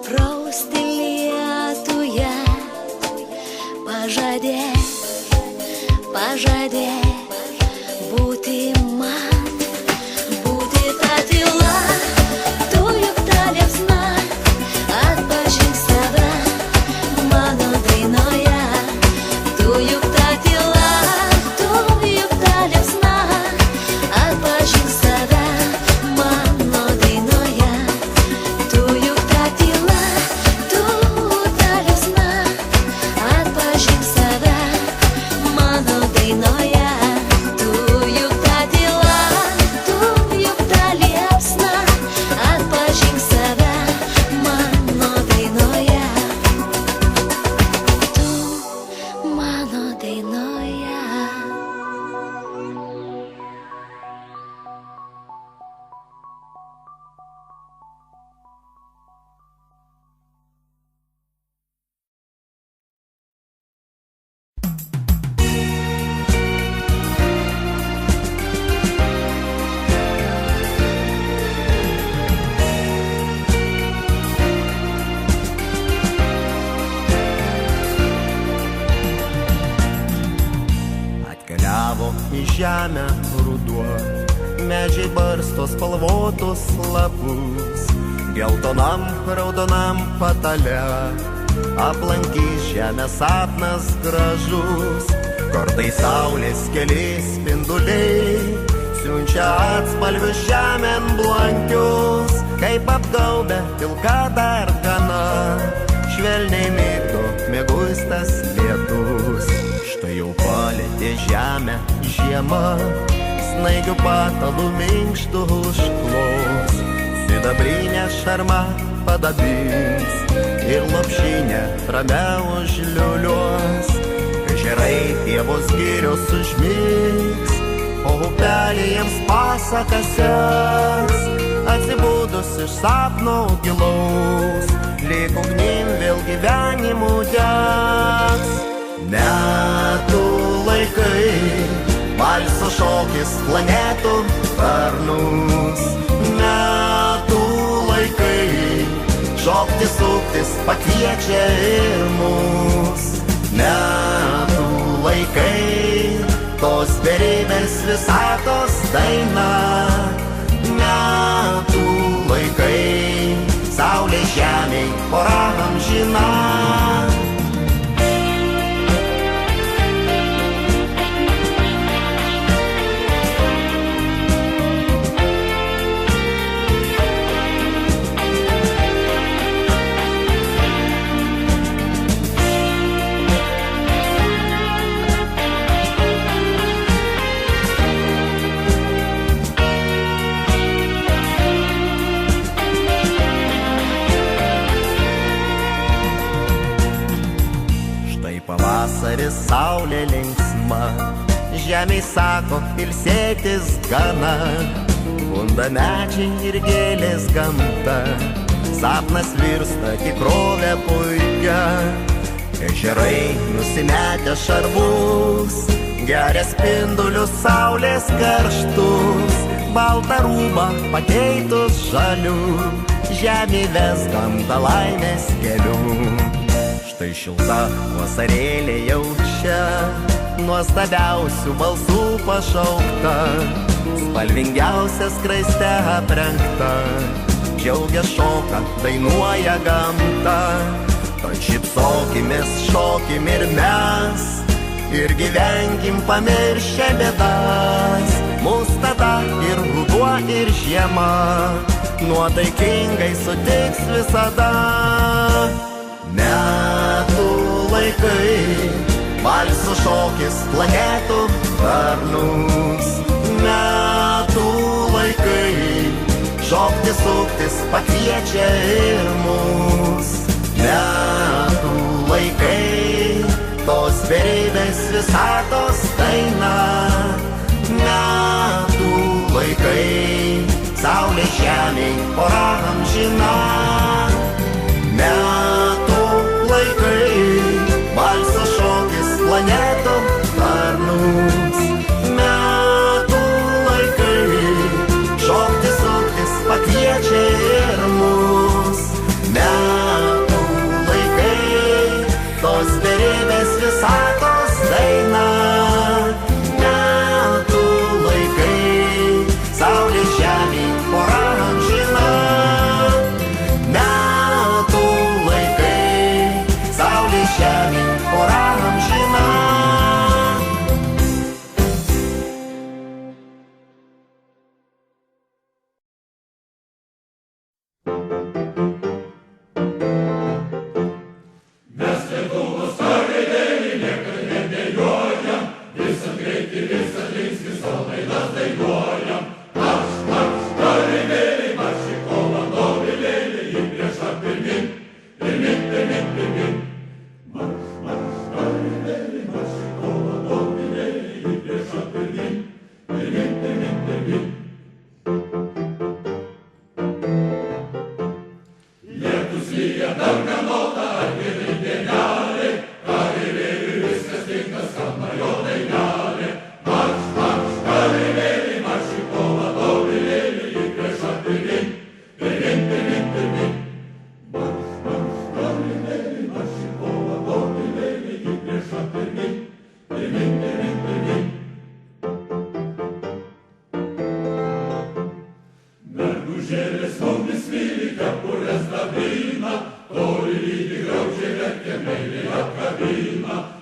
prausti lietuje. Pažadėk būti man, būti ta tyla. Tu juk ta liepsna, atpažink save mano dainoje. Tu juk ta tyla, tu juk ta liepsna, atpažink save mano dainoje. Tu juk ta tyla, tu ta liepsna, atpažink save mano dainoje. Tu juk ta tyla, tu juk ta liepsna, atpažink save mano dainoje. Tu mano dainoje. Atkeliavo į žemę ruduo, medžiai barsto spalvotus lapus. Geltonam, raudonam patale aplankys žemę sapnas gražus. Kartais saulės keli spinduliai siunčia atspalvius žemėn blankius. Kaip apgaubę pilka dargana, švelniai migdo mieguistas lietus. Štai jau palėtė žemę žiema, snaigių patalų minkštų užklos. Sidabrinė šarma padabins ir lopšinę ramiau užliuliuos. Ežerai pievos girios užmigs, o upeliai jiems pasaką seks. Atsibūdus iš sapno gilaus, lyg ugnim vėl gyvenimu degs. Metų laikai, valso šokis planetų sparnus. Metų laikai, šokti suktis pakviečia ir mus. Metų laikai, tos beribės visatos daina. Metų laikai, saulė žemėj pora amžina. Pavasaris saulė linksma, žemėj sako ilsėtis gana. Bunda medžiai ir gėlės gamta, sapnas virsta tikrovė puikia. Ežerai nusimetę šarvus, geria spindulius saulės karštus. Baltą rūbą pakeitus žaliu, žemė ves gamtą laimės keliu. Štai šilta vasarėlė jau čia, nuostabiausių balsų pašaukta, spalvingiausia skraiste aprengta, džiaugia šoka, dainuoja gamta. Tad šypsokimės, šokim ir mes, ir gyvenkim pamiršę bėdas. Mus tada ir ruduo, ir žiema nuotaikingai sutiks visada. Metų laikai, valso šokis planetų sparnus. Metų laikai, šokti suktis pakviečia ir mus. Metų laikai, tos beribės visatos daina. Metų laikai, saulė žemėj pora amžina. Metų laikai, valso šokis planetų sparnus. Metų laikai, šokti suktis pakviečia ir mus. Metų Mergužėlės mumis myli, kepurės dabina, toli lydi graužiai verkia, meiliai apkabina.